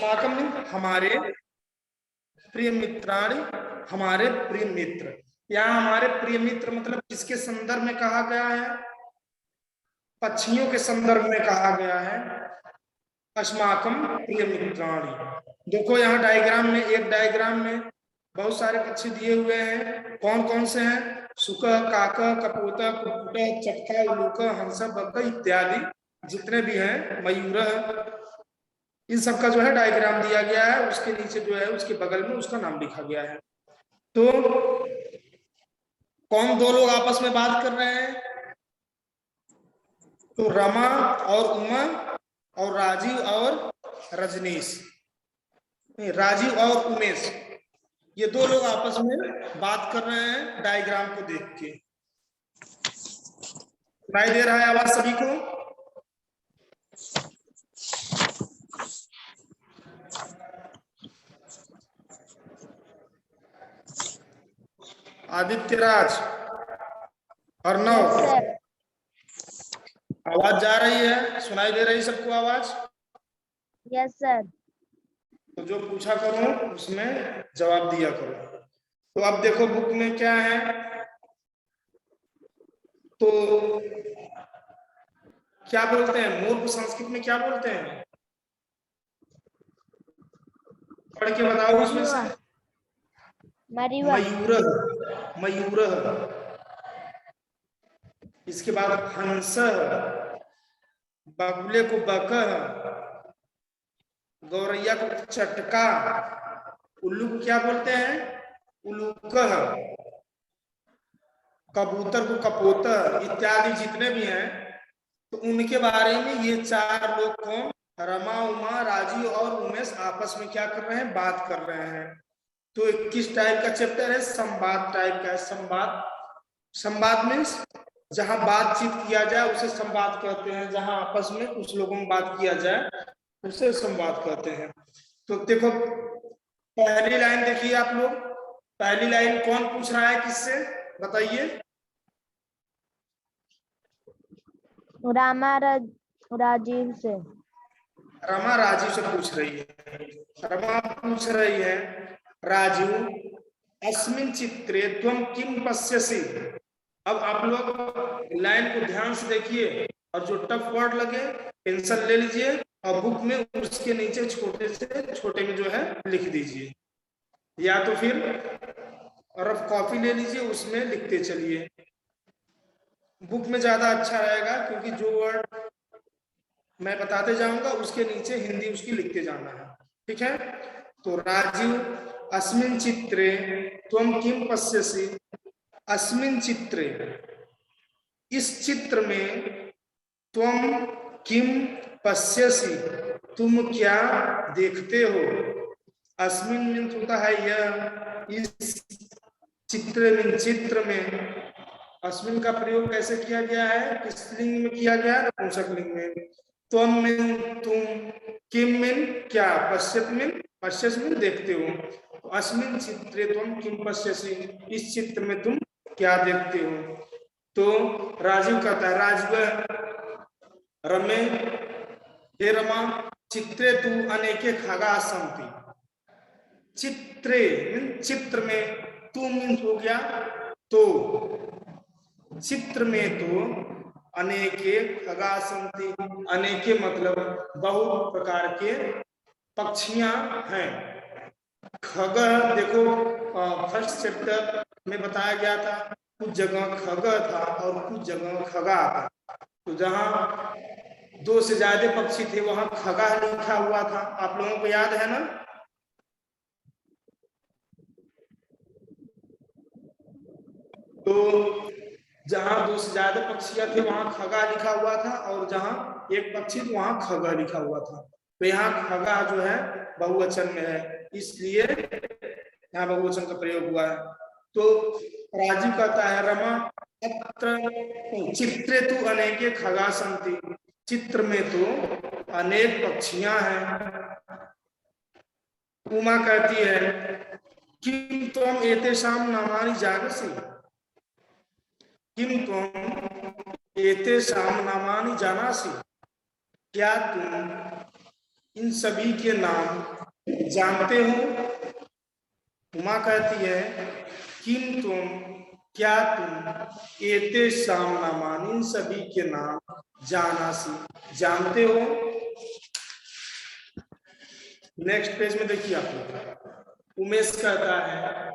अस्माकम हमारे, प्रिय मित्राणि हमारे प्रिय मित्र। यहाँ हमारे प्रिय मित्र मतलब किसके संदर्भ में कहा गया है? पक्षियों के संदर्भ में कहा गया है अस्माकम प्रिय मित्राणि। देखो यहाँ डायग्राम में, एक डायग्राम में बहुत सारे पक्षी दिए हुए हैं। कौन कौन से हैं? सुक, काक, कपोत, कुक्कुट, चटका, उलूक, हंस, बग इत्यादि जितने भी हैं, मयूर, इन सब का जो है डायग्राम दिया गया है। उसके नीचे जो है उसके बगल में उसका नाम लिखा गया है। तो कौन दो लोग आपस में बात कर रहे हैं? तो रमा और उमा और राजीव और रजनीश, राजीव और उमेश, ये दो लोग आपस में बात कर रहे हैं डायग्राम को देख के। सुनाई दे रहा है आवाज सभी को? आदित्य राज, अर्णव, आवाज जा रही है? सुनाई दे रही सबको आवाज? Yes sir. तो जो पूछा करो उसमें जवाब दिया करो। तो अब देखो बुक में क्या है, तो क्या बोलते हैं मोर को संस्कृत में क्या बोलते हैं? पढ़ के बताओ उसमें से। मयूर, मयूर। इसके बाद हंस, बगुले को बक, गौरैया को चटका, उल्लू को क्या बोलते हैं? उल्लूक, कबूतर को कपोत, इत्यादि जितने भी हैं, तो उनके बारे में ये चार लोग कौन? रमा, उमा, राजीव और उमेश आपस में क्या कर रहे हैं? बात कर रहे हैं। तो किस टाइप का चैप्टर है? संवाद टाइप का है। संवाद, संवाद मीन्स जहां बातचीत किया जाए उसे संवाद कहते हैं। जहां आपस में कुछ लोगों में बात किया जाए उसे संवाद कहते हैं। तो देखो पहली लाइन देखिए आप लोग। पहली लाइन कौन पूछ रहा है किससे? बताइए। रामा राजीव से। रमा राजीव से पूछ रही है। रमा पूछ रही है राजीव, अस्मिन चित्रे त्वम किम पश्यसि। अब आप लोग लाइन को ध्यान से देखिए और जो टफ वर्ड लगे पेंसिल ले लीजिए और बुक में उसके नीचे छोटे से छोटे में जो है लिख दीजिए, या तो फिर रफ कॉपी ले लीजिए उसमें लिखते चलिए। बुक में ज्यादा अच्छा रहेगा क्योंकि जो वर्ड मैं बताते जाऊंगा उसके नीचे हिंदी उसकी लिखते जाना है। ठीक है? तो राजीव, अस्मिन चित्रे त्वम किम पश्यसि। अस्मिन चित्रे, इस चित्र में, त्वम किम पश्यसि, तुम क्या देखते हो। अस्मिन मीन्स होता है यह, इस चित्र में, चित्र में। अस्मिन का प्रयोग कैसे किया गया है? किस लिंग में किया गया है? नपुंसक लिंग में। त्वम मीन तुम, किम मीन क्या, पश्यत मीन, पश्यस मीन देखते हो। अस्मिन चित्रे त्वम किम पश्यसि, इस चित्र में तुम क्या देखते हो। तो राजीव कहता है, राजीव रमे, हे रमा, चित्रे तू अनेके खगा संति। चित्रे चित्र में, तू मीन्स हो गया तो, चित्र में तो अनेके खगा संति, अनेके मतलब बहुत प्रकार के पक्षियां हैं। खग देखो फर्स्ट चैप्टर में बताया गया था कुछ जगह खग था और कुछ जगह खगा था। तो जहां दो से ज्यादा पक्षी थे वहां खगा लिखा हुआ था। आप लोगों को याद है ना? तो जहां दो से ज्यादा पक्षियां थे वहां खगा लिखा हुआ था और जहां एक पक्षी तो वहां खगा लिखा हुआ था। तो यहाँ खगा जो है बहुवचन में है, इसलिए यहाँ बहुवचन का प्रयोग हुआ है। तो राजीव कहता है रमा अत्र चित्रे तु अनेके खगा संति, चित्र में तो अनेक पक्षियां हैं। उमा कहती है किम त्वम एतेषां नामानि जानसि, किम त्वम एतेषां नामानि जानासि, क्या तुम इन सभी के नाम जानते हो? उमा कहती है किम तुम, क्या तुम एते शाम नामान, इन सभी के नाम जानासी, जानते हो? नेक्स्ट पेज में देखिए आप लोग। उमेश कहता है,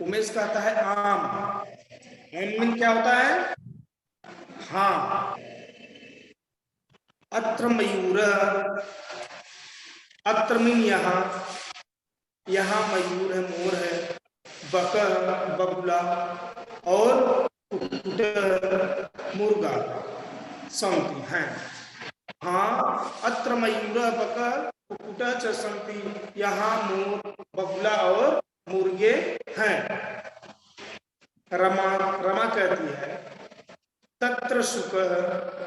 उमेश कहता है आम। आम में क्या होता है? हाँ। अत्र मयूर, अत्र मीन यहाँ, यहाँ मयूर है, मोर है, बकर बगुला, और मुर्गा संति हैं। हाँ, अत्र मयूर बकर कुकुट च संति, यहाँ मोर बगुला और मुर्गे हैं। रमा, रमा कहती है तत्र सुख,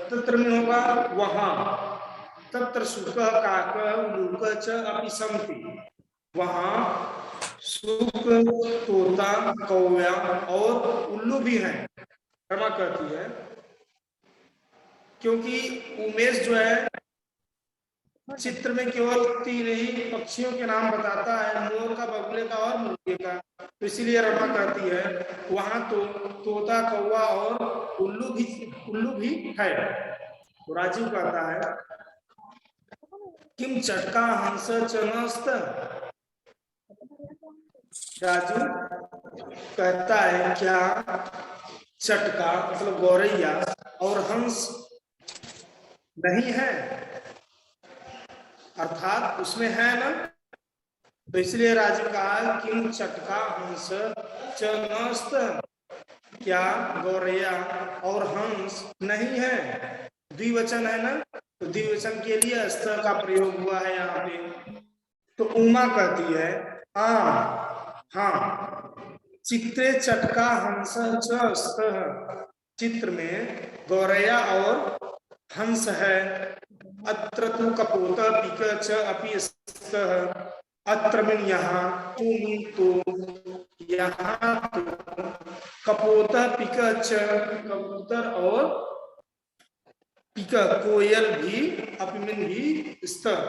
तत्र में होगा वहां, तत्र सुख काक उलूक च अपि संति, वहां सुख, तोता, कौवा और उल्लू भी हैं। रमा कहती है क्योंकि उमेश जो है चित्र में केवल 3 ही पक्षियों के नाम बताता है, मोर का, बगुले का और मुर्गे का, तो इसीलिए रमा कहती है वहां तो तोता, कौवा और उल्लू भी है। तो राजीव कहता है किम चटका हंस चनस्त, राजू कहता है क्या चटका मतलब गौरैया और हंस नहीं है, अर्थात उसमें है ना, तो इसलिए राजू कहा किम चटका हंस च नस्त, क्या गौरैया और हंस नहीं है, द्विवचन है ना, तो द्विवचन के लिए स्त का प्रयोग हुआ है यहाँ पे। तो उमा कहती है आम, हाँ, चित्रे चटका हंस च स्तः, चित्र में गौरैया और हंस है। अत्र तु कपोत पिक च अपि स्तः, अत्र में यहाँ, तु मीन तो, यहाँ तो, कपोत पिक च कबूतर और पिक कोयल भी, अपि में भी स्तः,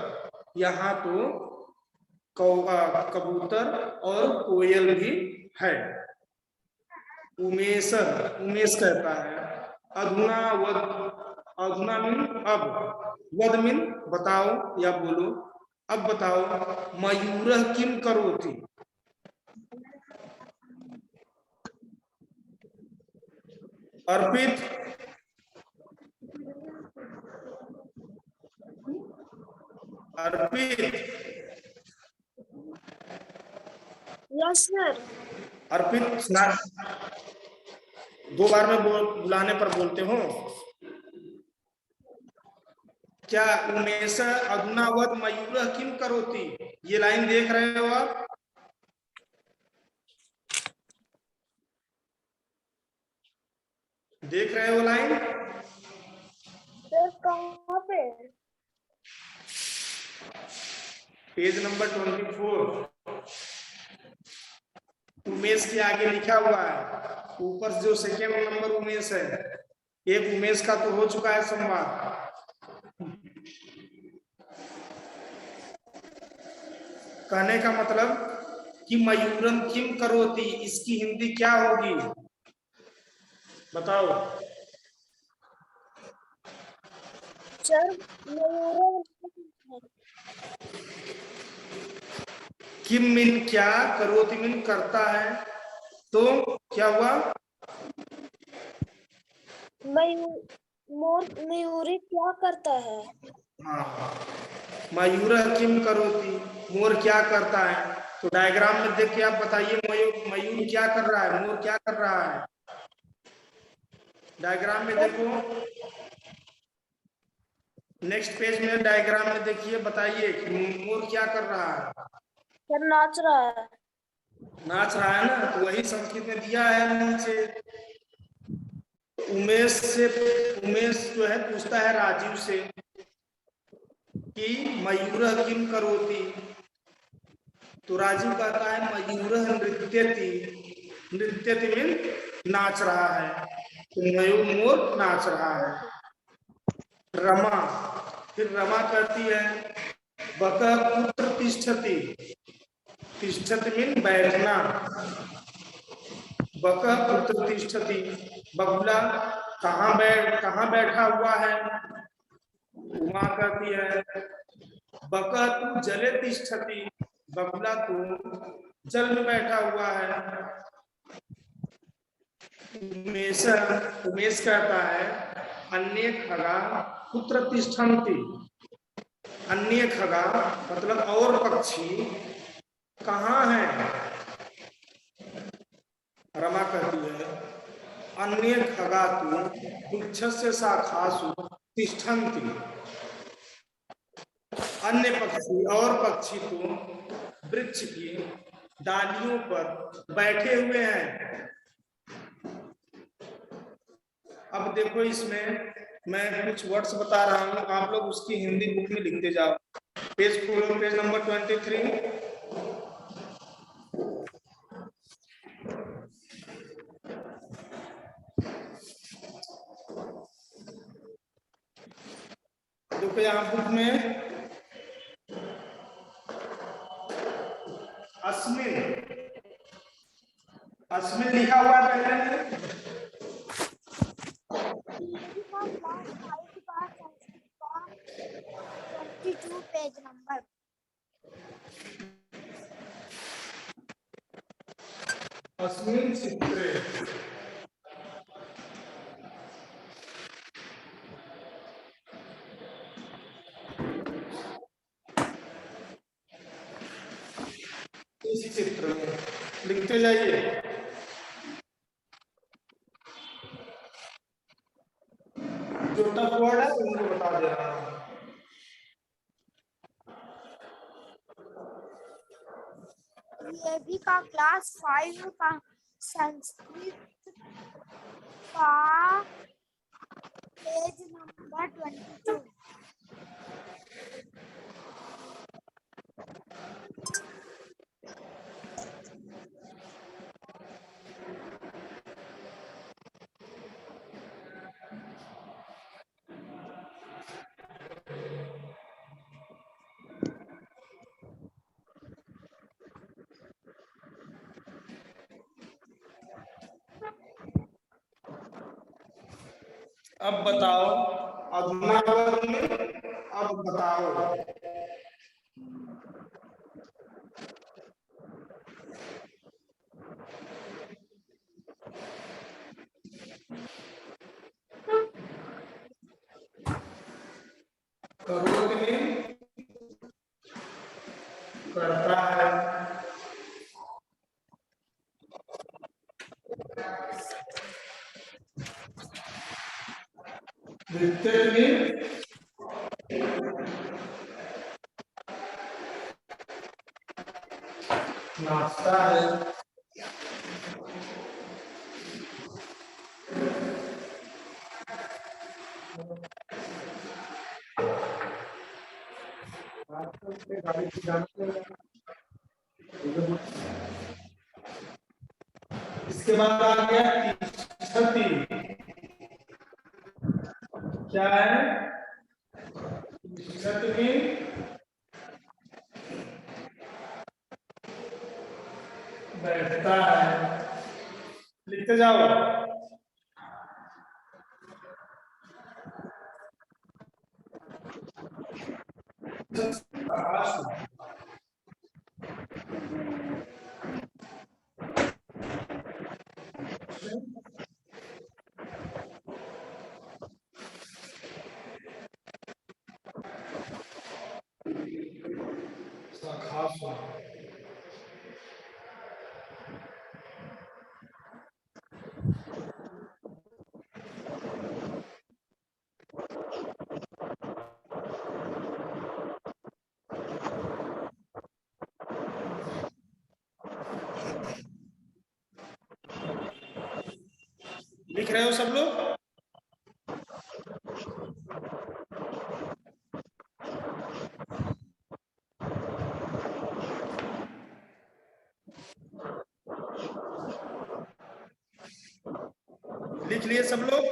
यहाँ तो कौवा कबूतर और कोयल भी है। उमेश, उमेश कहता है अधुना वद, अधुना मीन अब, वद मीन बताओ या बोलो, अब बताओ, मयूर किम करोति, अर्पित अर्पित यस सर। अर्पित 2 बार में बुलाने पर बोलते हो क्या? उमेश अधुनावत मयूर किम करोति, ये लाइन देख रहे हो आप? देख रहे हो लाइन? सर कहाँ पे? पेज नंबर 24, उमेश के आगे लिखा हुआ है, ऊपर जो सेकेंड नंबर उमेश है, एक उमेश का तो हो चुका है संवाद। कहने का मतलब कि मयूरन किम करोति, इसकी हिंदी क्या होगी बताओ? सर किम मीन क्या, करोति मीन करता है, तो क्या हुआ? मयूरी क्या करता है? हाँ, मयूर किम करोति, मोर क्या करता है। तो डायग्राम में देख के आप बताइए मयूर क्या कर रहा है, मोर क्या कर रहा है। डायग्राम में देखो, नेक्स्ट पेज में डायग्राम में देखिए, बताइए कि मोर क्या कर रहा है। सर नाच रहा है। नाच रहा है ना, तो वही संस्कृत में दिया है नीचे। उमेश से, उमेश जो है पूछता है राजीव से कि मयूर किम करोति, तो राजीव कहता है मयूर नृत्यति, नृत्यति मीन नाच रहा है, तो मयूर मोर नाच रहा है। रमा, फिर रमा कहती है बकः कुत्र तिष्ठति, तिष्ठति मीन बैठना, बकः कुत्र तिष्ठति, बगुला कहाँ बैठा हुआ है। उमा कहती है बकः तू जले तिष्ठति, बगुला तू जल में बैठा हुआ है। उमेश कहता है अन्य खगा कुत्र तिष्ठन्ति, अन्य खगा मतलब और पक्षी कहाँ है। रमा कहती है अन्य खगा तु वृक्षस्य शाखासु तिष्ठन्ति, अन्य पक्षी और पक्षी तो वृक्ष की डालियों पर बैठे हुए हैं। अब देखो इसमें मैं कुछ वर्ड्स बता रहा हूं, आप लोग उसकी हिंदी बुक में लिखते जाओ। पेज खोलो, पेज नंबर 23। देखो यहाँ बुक में अस्मिन लिखा हुआ है पहले में। क्लास 5 का संस्कृत का 22 पेज नंबर। अस्मिन चित्रे इस चित्र में लिखते जाइए। जो टफ वर्ड है उनको बता दे रहा हूं। ये भी का क्लास 5 का संस्कृत का पेज नंबर 22। अब बताओ अधुना में, अब बताओ करोति करता है, नृत्य नाचता है, इसके बाद आ गया तिष्ठति, क्या है तिष्ठति में बैठता है। लिखते जाओ। लिख रहे हो सब लोग। लिख लिए सब लोग।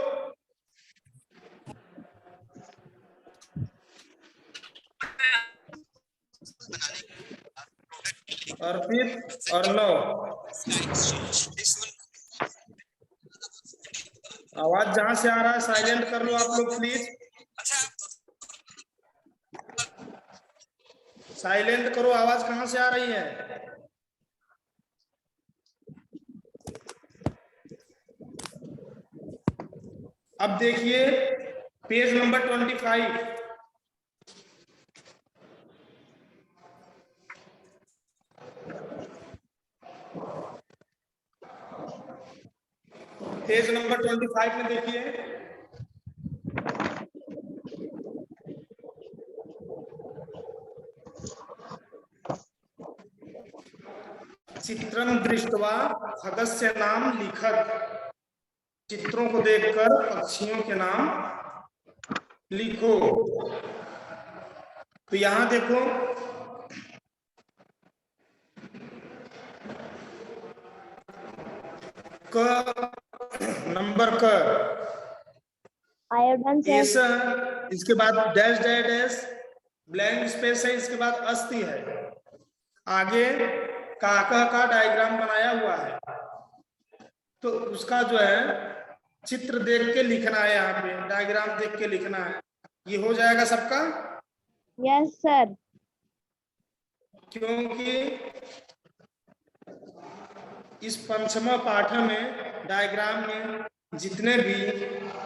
अर्पित और नव। आवाज जहां से आ रहा है साइलेंट कर लो आप लोग प्लीज। साइलेंट करो, आवाज कहां से आ रही है? अब देखिए पेज नंबर 25। पेज नंबर 25 में देखिए, चित्रम दृष्टवा खगस्य नाम लिखत। चित्रों को देखकर पक्षियों के नाम लिखो। तो यहां देखो क नंबर क एस, इसके बाद dash dash dash blank space है, इसके बाद अस्ति है, आगे काका का डायग्राम बनाया हुआ है। तो उसका जो है चित्र देख के लिखना है, यहाँ पे डायग्राम देख के लिखना है। ये हो जाएगा सबका? Yes sir. क्योंकि इस पंचमा पाठ में डायग्राम में जितने भी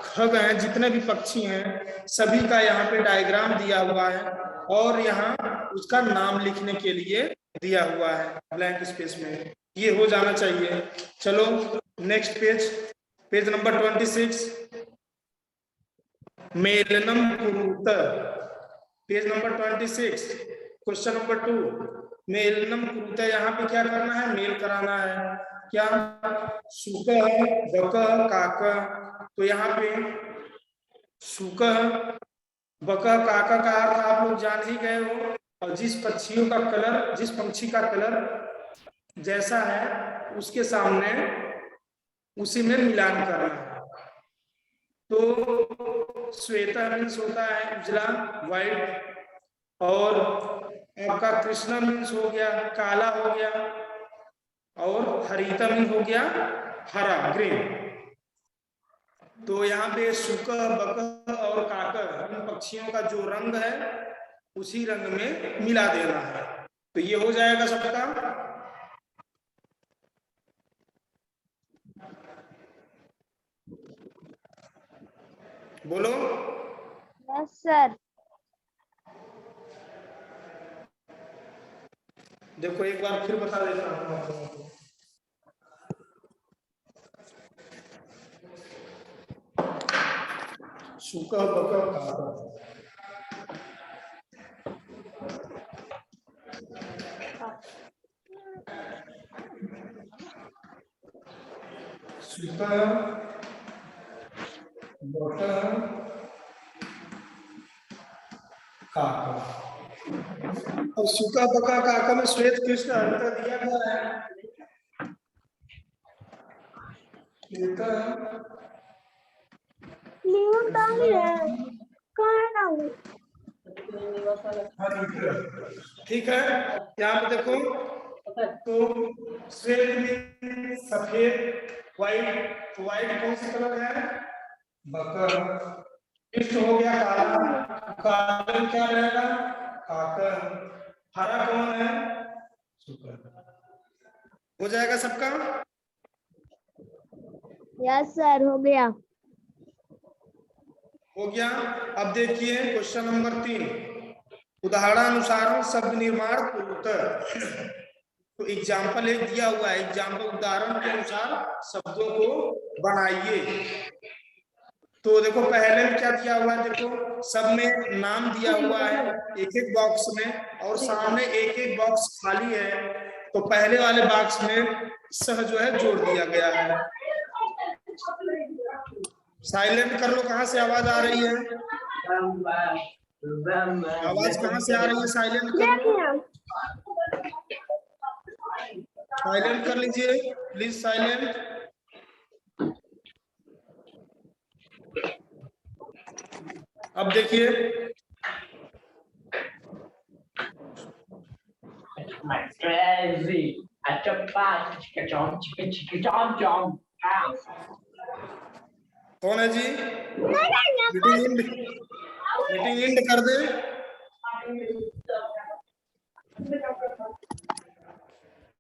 खग हैं, जितने भी पक्षी हैं, सभी का यहाँ पे डायग्राम दिया हुआ है और यहाँ उसका नाम लिखने के लिए दिया हुआ है ब्लैंक स्पेस में। ये हो जाना चाहिए। चलो नेक्स्ट पेज, पेज नंबर 26। मेलनम कुरुत, पेज नंबर 26, क्वेश्चन नंबर 2। मेलनम कुरुत, यहाँ पे क्या करना है? मेल कराना है। क्या? सुक बक काक। तो यहाँ पे सुक बक काका का अर्थ आप लोग जान ही गए हो, और जिस पक्षियों का कलर, जिस पंछी का कलर जैसा है उसके सामने उसी में मिलान करना है। तो श्वेता मीन्स होता है उजला, व्हाइट, और आपका कृष्णा मीन्स हो गया काला हो गया, और हरिता मीन्स हो गया हरा, ग्रीन। तो यहाँ पे सुक बक और काकर, इन पक्षियों का जो रंग है उसी रंग में मिला देना है। तो ये हो जाएगा सबका। बोलो। Yes sir. देखो एक बार फिर बता देता हूँ आप लोगों को। सुक बक काकर, सुक बक काकर, और सुका बका काका में श्वेत कृष्ण अंतर दिया गया है। ठीक है, यहाँ पे देखो तो श्वेत में सफेद, व्हाइट, व्हाइट कौन सा कलर है? बकर। कृष्ण हो गया काला, काला क्या रहेगा? काकर। हरा कौन है? सुकर। हो जाएगा सबका? यस सर, हो गया। हो गया। अब देखिए क्वेश्चन नंबर 3, उदाहरणानुसार शब्द निर्माण उत्तर। तो एग्जाम्पल एक दिया हुआ है, एग्जाम्पल उदाहरण के अनुसार शब्दों को बनाइए। तो देखो पहले में क्या दिया हुआ है, देखो सब में नाम दिया हुआ है एक एक बॉक्स में, और सामने एक एक बॉक्स खाली है। तो पहले वाले बॉक्स में सह जो है जोड़ दिया गया है। साइलेंट कर लो, कहां से आवाज आ रही है? आवाज कहां से आ रही है? साइलेंट कर लो, साइलेंट कर लीजिए प्लीज, साइलेंट। अब देखिए my crazy. At the back, chicka chom. कौन है जी? मीटिंग एंड कर दे।